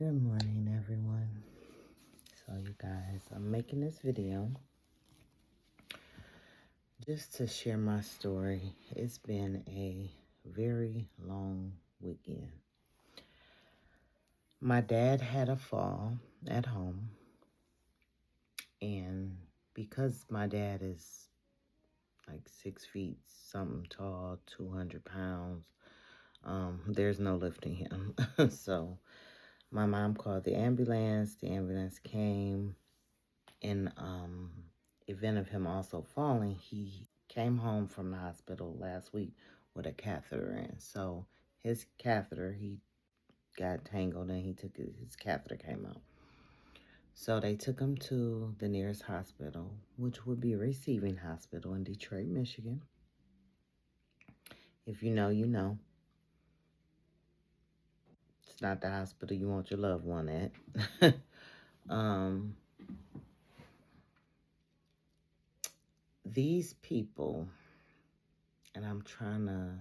Good morning, everyone. So, you guys, I'm making this video just to share my story. It's been a very long weekend. My dad had a fall at home, and because my dad is like 6 feet something tall, 200 pounds, there's no lifting him. So, my mom called the ambulance. The ambulance came. In event of him also falling, he came home from the hospital last week with a catheter in. So his catheter, he got tangled and his catheter came out. So they took him to the nearest hospital, which would be a receiving hospital in Detroit, Michigan. If you know, you know. It's not the hospital you want your loved one at. um, these people, and I'm trying to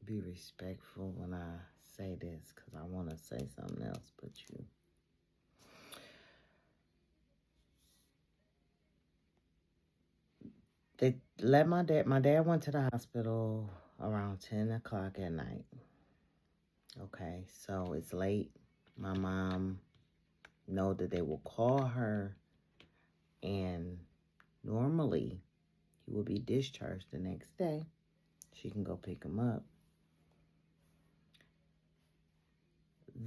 be respectful when I say this because I want to say something else, but they let my dad went to the hospital around 10 o'clock at night. Okay, so it's late. My mom know that they will call her, and normally he will be discharged the next day. She can go pick him up.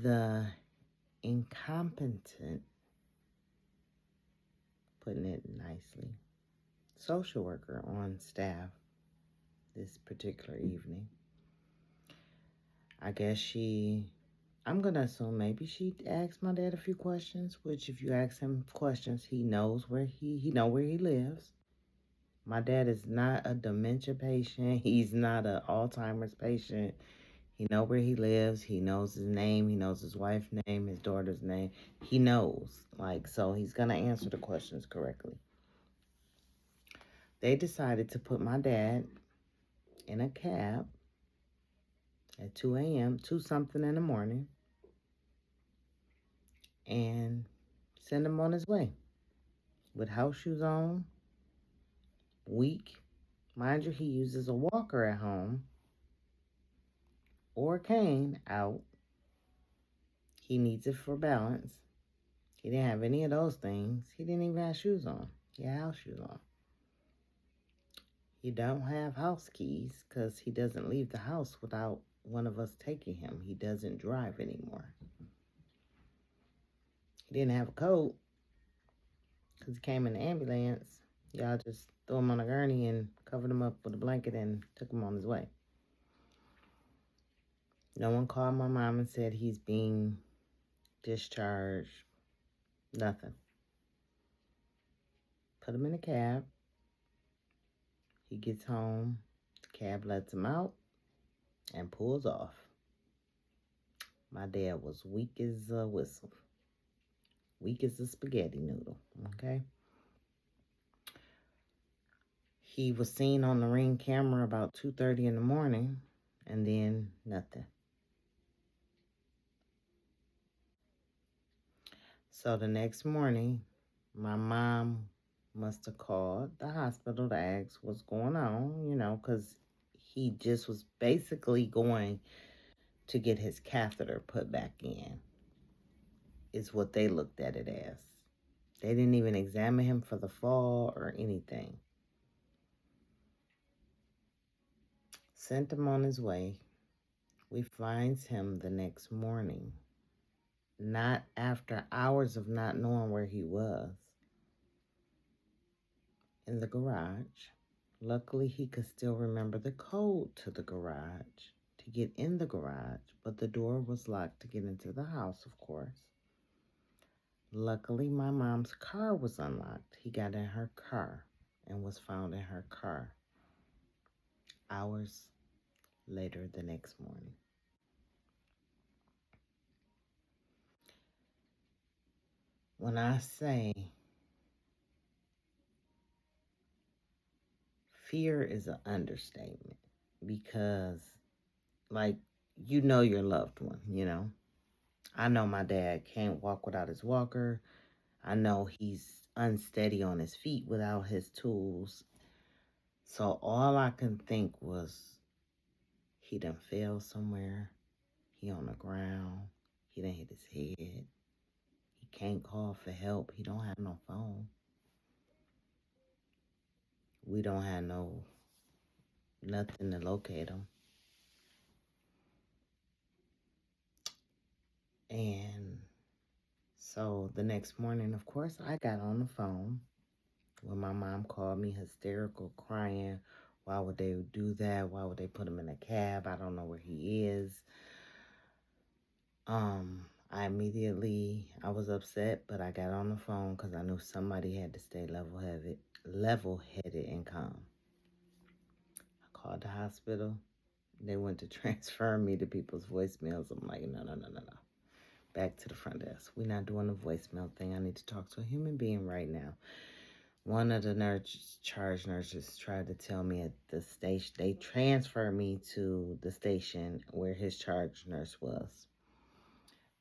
The incompetent, putting it nicely, social worker on staff this particular evening, I guess I'm going to assume maybe she asked my dad a few questions, which if you ask him questions, he knows where he lives. My dad is not a dementia patient. He's not an Alzheimer's patient. He know where he lives. He knows his name. He knows his wife's name, his daughter's name. He knows. So he's going to answer the questions correctly. They decided to put my dad in a cab at 2 a.m., 2 something in the morning, and send him on his way with house shoes on, weak. Mind you, he uses a walker at home or a cane out. He needs it for balance. He didn't have any of those things. He didn't even have shoes on. He had house shoes on. He don't have house keys because he doesn't leave the house without one of us taking him. He doesn't drive anymore. He didn't have a coat because he came in the ambulance. Y'all just threw him on a gurney and covered him up with a blanket and took him on his way. No one called my mom and said he's being discharged. Nothing. Put him in a cab. He gets home. The cab lets him out and pulls off. My dad was weak as a whistle. Weak as a spaghetti noodle. Okay? He was seen on the Ring camera about 2:30 in the morning, and then nothing. So the next morning, my mom must have called the hospital to ask what's going on, because he just was basically going to get his catheter put back in, is what they looked at it as. They didn't even examine him for the fall or anything. Sent him on his way. We finds him the next morning, not after hours of not knowing where he was, in the garage. Luckily, he could still remember the code to the garage to get in the garage, but the door was locked to get into the house, of course. Luckily, my mom's car was unlocked. He got in her car and was found in her car hours later the next morning. When I say fear is an understatement, because, like, you know your loved one, you know. I know my dad can't walk without his walker. I know he's unsteady on his feet without his tools. So all I can think was he done fell somewhere. He on the ground. He done hit his head. He can't call for help. He don't have no phone. We don't have nothing to locate him. And so the next morning, of course, I got on the phone when my mom called me hysterical, crying. Why would they do that? Why would they put him in a cab? I don't know where he is. I was upset, but I got on the phone because I knew somebody had to stay level-headed and calm. I called the hospital. They went to transfer me to people's voicemails. I'm like, no, no, no, no, no. Back to the front desk. We're not doing the voicemail thing. I need to talk to a human being right now. One of the charge nurses tried to tell me at the station. They transferred me to the station where his charge nurse was.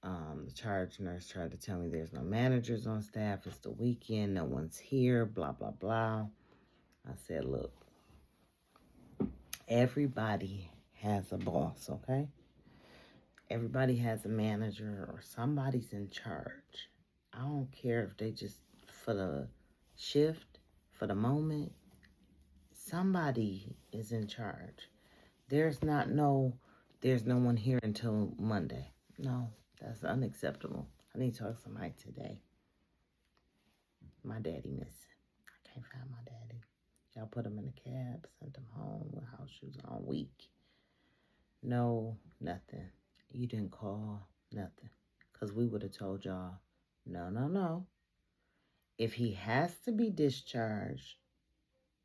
The charge nurse tried to tell me there's no managers on staff. It's the weekend. No one's here. Blah, blah, blah. I said, look, everybody has a boss, okay? Everybody has a manager or somebody's in charge. I don't care if they just for the shift, for the moment, somebody is in charge. There's no one here until Monday. No, that's unacceptable. I need to talk to somebody today. My daddy missing. I can't find my daddy. Y'all put him in a cab, sent him home with house shoes on, week. No, nothing. You didn't call, nothing. Because we would have told y'all, no, no, no. If he has to be discharged,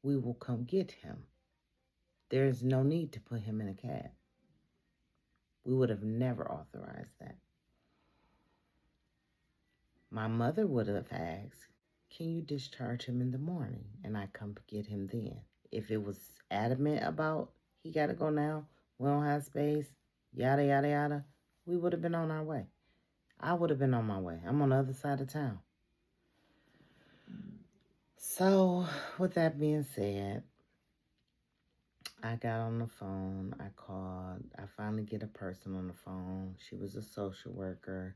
we will come get him. There's no need to put him in a cab. We would have never authorized that. My mother would have asked, can you discharge him in the morning? And I come get him then. If it was adamant about he got to go now, we don't have space, yada, yada, yada, we would have been on our way. I would have been on my way. I'm on the other side of town. So, with that being said, I got on the phone. I called. I finally get a person on the phone. She was a social worker.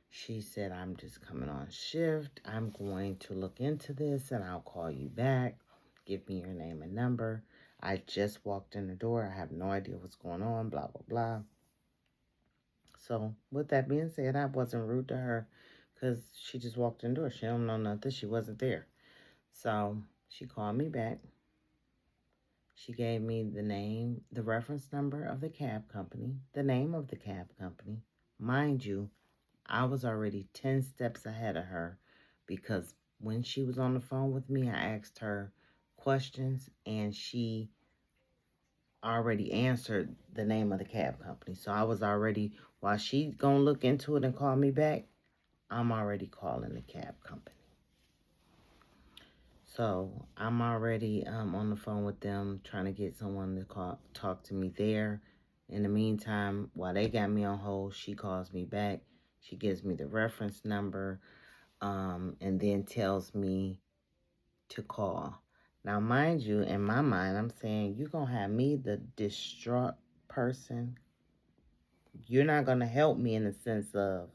She said, I'm just coming on shift. I'm going to look into this and I'll call you back. Give me your name and number. I just walked in the door. I have no idea what's going on, blah, blah, blah. So, with that being said, I wasn't rude to her because she just walked in the door. She don't know nothing. She wasn't there. So, she called me back. She gave me the name, the reference number of the cab company, the name of the cab company. Mind you, I was already 10 steps ahead of her because when she was on the phone with me, I asked her questions and she already answered the name of the cab company. So I was already, while she's going to look into it and call me back, I'm already calling the cab company. So I'm already on the phone with them trying to get someone to talk to me there. In the meantime, while they got me on hold, she calls me back. She gives me the reference number and then tells me to call. Now, mind you, in my mind, I'm saying, you're going to have me, the distraught person. You're not going to help me in the sense of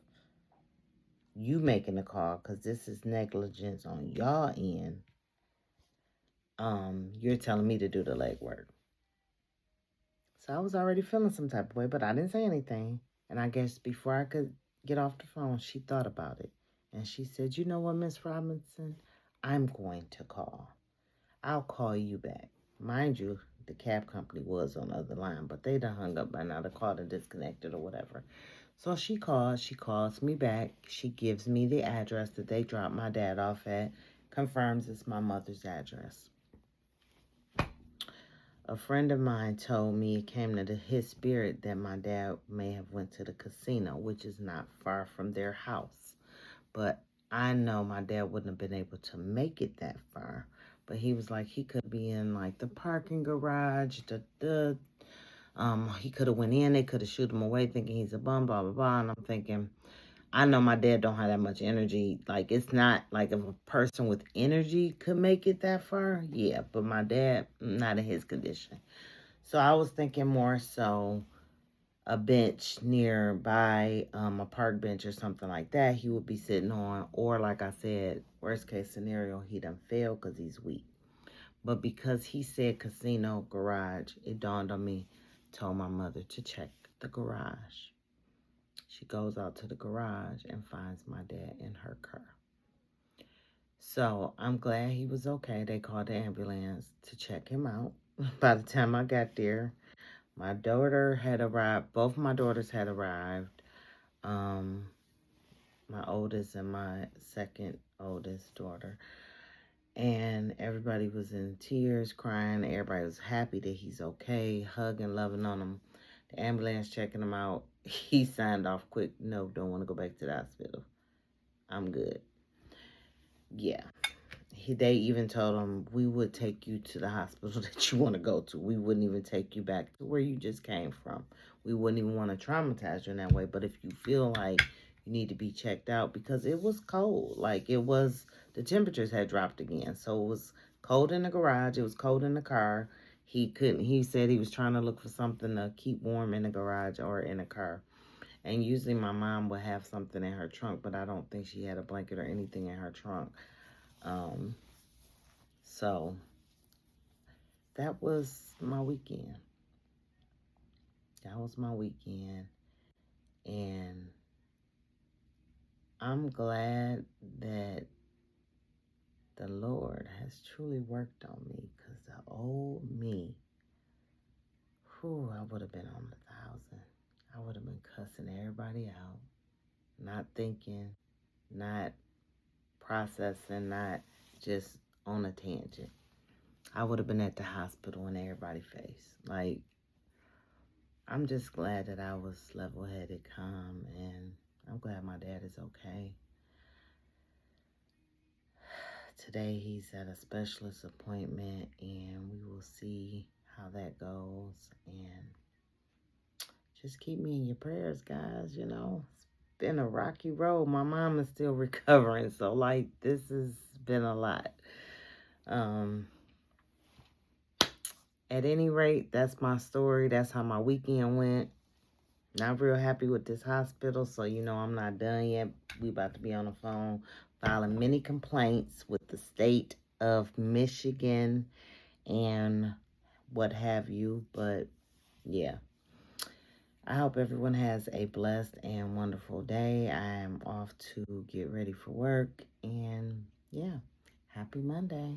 you making the call because this is negligence on y'all end. You're telling me to do the legwork. So I was already feeling some type of way, but I didn't say anything. And I guess before I could get off the phone, she thought about it. And she said, you know what, Miss Robinson? I'm going to call. I'll call you back. Mind you, the cab company was on the other line, but they done hung up by now. The call done disconnected or whatever. So she calls me back. She gives me the address that they dropped my dad off at, confirms it's my mother's address. A friend of mine told me it came to his spirit that my dad may have went to the casino, which is not far from their house. But I know my dad wouldn't have been able to make it that far. But he was like, he could be in like the parking garage, He could have went in, they could have shoot him away thinking he's a bum, blah, blah, blah. And I'm thinking, I know my dad don't have that much energy. Like, it's not like if a person with energy could make it that far. Yeah, but my dad, not in his condition. So I was thinking more so a bench nearby, a park bench or something like that he would be sitting on. Or like I said, worst case scenario, he done failed because he's weak. But because he said casino garage, it dawned on me, told my mother to check the garage. She goes out to the garage and finds my dad in her car. So I'm glad he was okay. They called the ambulance to check him out. By the time I got there, my daughter had arrived. Both my daughters had arrived. My oldest and my second oldest daughter. And everybody was in tears, crying. Everybody was happy that he's okay, hugging, loving on him. The ambulance checking him out. He signed off quick. No, don't want to go back to the hospital. I'm good. Yeah. They even told him, we would take you to the hospital that you want to go to. We wouldn't even take you back to where you just came from. We wouldn't even want to traumatize you in that way. But if you feel like you need to be checked out, because it was cold. Like, it was, the temperatures had dropped again. So it was cold in the garage. It was cold in the car. He said he was trying to look for something to keep warm in the garage or in the car. And usually my mom would have something in her trunk, but I don't think she had a blanket or anything in her trunk. So that was my weekend. That was my weekend. And I'm glad that the Lord has truly worked on me, because the old me, I would have been on 1,000. I would have been cussing everybody out, not thinking, not processing, not just on a tangent. I would have been at the hospital in everybody's face. Like, I'm just glad that I was level-headed, calm, and I'm glad my dad is okay. Today he's at a specialist appointment, and we will see how that goes. And just keep me in your prayers, guys. You know, it's been a rocky road. My mom is still recovering, so like, this has been a lot. At any rate, that's my story. That's how my weekend went. Not real happy with this hospital, so you know I'm not done yet. We about to be on the phone filing many complaints with the state of Michigan and what have you. But yeah, I hope everyone has a blessed and wonderful day. I am off to get ready for work, and yeah, happy Monday.